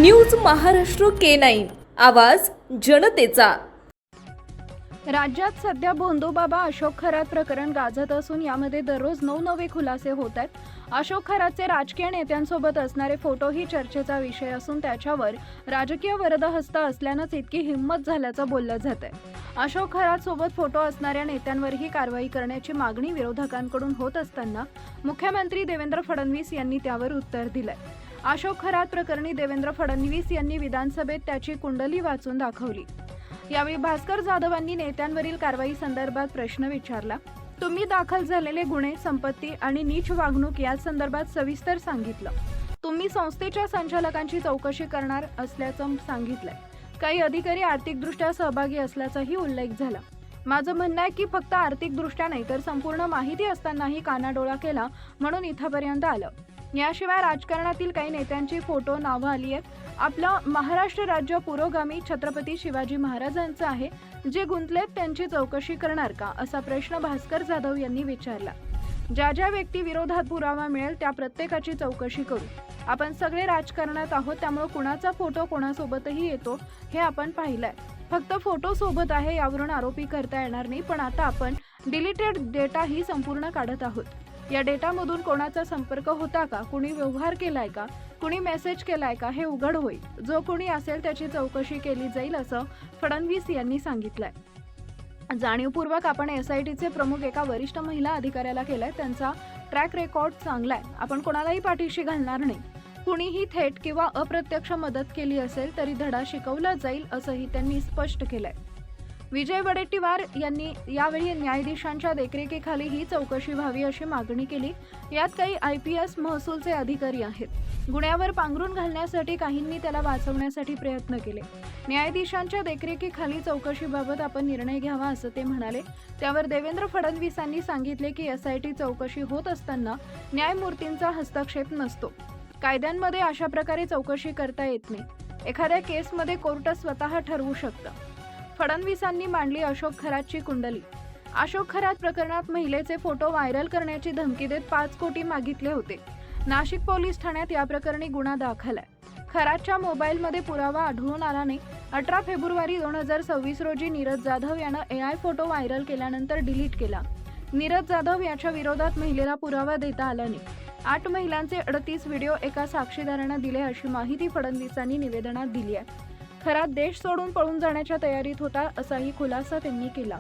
News Maharashtra K9 आवाज जनतेचा। राज्यात सध्या भोंदूबाबा अशोक खरात प्रकरण गाजत असून यामध्ये दररोज नवे खुलासे होत आहेत। अशोक खरातचे राजकीय नेत्यांसोबत असणारे फोटोही चर्चेचा विषय असून त्याच्यावर राजकीय वरदहस्त असल्यानंच इतकी हिंमत झाल्याचं बोललं जातंय। अशोक खरात सोबत फोटो असणाऱ्या नेत्यांवरही कारवाई करण्याची मागणी विरोधकांकडून होत असताना मुख्यमंत्री देवेंद्र फडणवीस यांनी त्यावर उत्तर दिलंय। अशोक खरात प्रकरणी देवेंद्र फडणवीस यांनी विधानसभेत त्याची कुंडली वाचून दाखवली। यावेळी भास्कर जाधवांनी नेत्यांवरील कारवाई संदर्भात प्रश्न विचारला। तुम्ही दाखल झालेले गुन्हे, संपत्ती आणि नीच वागणूक या संदर्भात सविस्तर सांगितलं। तुम्ही संस्थेच्या संचालकांची चौकशी करणार असल्याचं सांगितलंय। काही अधिकारी आर्थिकदृष्ट्या सहभागी असल्याचाही उल्लेख झाला। माझं म्हणणं आहे की फक्त आर्थिकदृष्ट्या नाही तर संपूर्ण माहिती असतानाही कानाडोळा केला म्हणून इथपर्यंत आलं। याशिवाय राजकारणातील काही नेत्यांची फोटो नावं आली आहेत। आपलं महाराष्ट्र राज्य पुरोगामी छत्रपती शिवाजी महाराजांचं आहे, जे गुंतलेत त्यांची चौकशी करणार का, असा प्रश्न भास्कर जाधव यांनी विचारला। ज्या व्यक्ती विरोधात पुरावा मिळेल त्या प्रत्येकाची चौकशी करू। आपण सगळे राजकारणात आहोत, त्यामुळे कुणाचा फोटो कोणासोबतही येतो हे आपण पाहिलंय। फक्त फोटो सोबत आहे यावरून आरोपी करता येणार नाही, पण आता आपण डिलीटेड डेटा ही संपूर्ण काढत आहोत। या डेटामधून कोणाचा संपर्क होता का, कुणी व्यवहार केलाय का, कुणी मेसेज केलाय का हे उघड होईल। जो कोणी असेल त्याची चौकशी केली जाईल असं फडणवीस यांनी सांगितलंय। जाणीवपूर्वक आपण SITचे प्रमुख एका वरिष्ठ महिला अधिकाऱ्याला केलाय। त्यांचा ट्रॅक रेकॉर्ड चांगला आहे। आपण कोणालाही पाठीशी घालणार नाही। कुणीही थेट किंवा अप्रत्यक्ष मदत केली असेल तरी धडा शिकवला जाईल असंही त्यांनी स्पष्ट केलंय। विजय वडेट्टीवार यांनी यावेळी न्यायाधीशांच्या देखरेखीखाली ही चौकशी व्हावी अशी मागणी केली। यात काही IPS महसूलचे अधिकारी आहेत। गुन्ह्यावर पांघरून घालण्यासाठी काहींनी त्याला वाचवण्यासाठी प्रयत्न केले। न्यायाधीशांच्या देखरेखीखाली चौकशीबाबत आपण निर्णय घ्यावा असं ते म्हणाले। त्यावर देवेंद्र फडणवीसांनी सांगितले की SIT चौकशी होत असताना न्यायमूर्तींचा हस्तक्षेप नसतो। कायद्यांमध्ये अशा प्रकारे चौकशी करता येत नाही। एखाद्या केसमध्ये कोर्ट स्वतः ठरवू शकतं। फडणवीसांनी मांडली अशोक खरातची कुंडली। अशोक खरात प्रकरणात महिलेचे फोटो व्हायरल करण्याची धमकी देत 5 कोटी मागितले होते। नाशिक पोलीस ठाण्यात या प्रकरणी गुन्हा दाखल आहे। खरातच्या मोबाईलमध्ये पुरावा आढळून आला नाही। 18 फेब्रुवारी 2026 रोजी नीरज जाधव यानं AI फोटो व्हायरल केल्यानंतर डिलीट केला। नीरज जाधव याच्या विरोधात महिलेला पुरावा देता आला नाही। 8 महिलांचे 38 व्हिडिओ एका साक्षीदारानं दिले अशी माहिती फडणवीसांनी निवेदनात दिली आहे। खरात देश सोडून पळून जाण्याच्या तयारीत होता असाही खुलासा त्यांनी केला।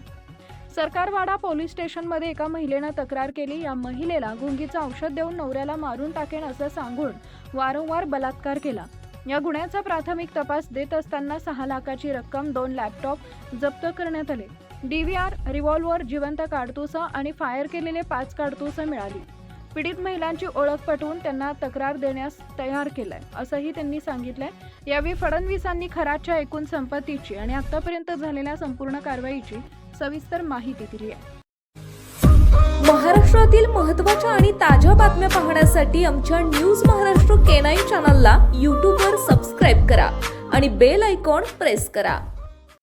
सरकारवाडा पोलीस स्टेशनमध्ये एका महिलेनं तक्रार केली। या महिलेला गुंगीचं औषध देऊन नवऱ्याला मारून टाकेन असं सांगून वारंवार बलात्कार केला। या गुन्ह्याचा प्राथमिक तपास देत असताना 6 लाखाची रक्कम, 2 लॅपटॉप जप्त करण्यात आले। DVR, रिव्हॉल्व्हर, जिवंत काडतुसं आणि फायर केलेले 5 काडतुसं मिळाली। पीडित महिलांची ओळख पटवून त्यांना तक्रार देण्यास तयार केलंय असंही त्यांनी सांगितलंय। यावेळी फडणवीसांनी खरातच्या एकूण संपत्तीची आणि आतापर्यंत झालेल्या संपूर्ण कारवाईची सविस्तर माहिती दिली आहे। महाराष्ट्रातील महत्त्वाच्या आणि ताज्या बातम्या पाहण्यासाठी आमच्या न्यूज महाराष्ट्र K9 चॅनलला YouTubeवर सबस्क्राईब करा आणि बेल आयकॉन प्रेस करा।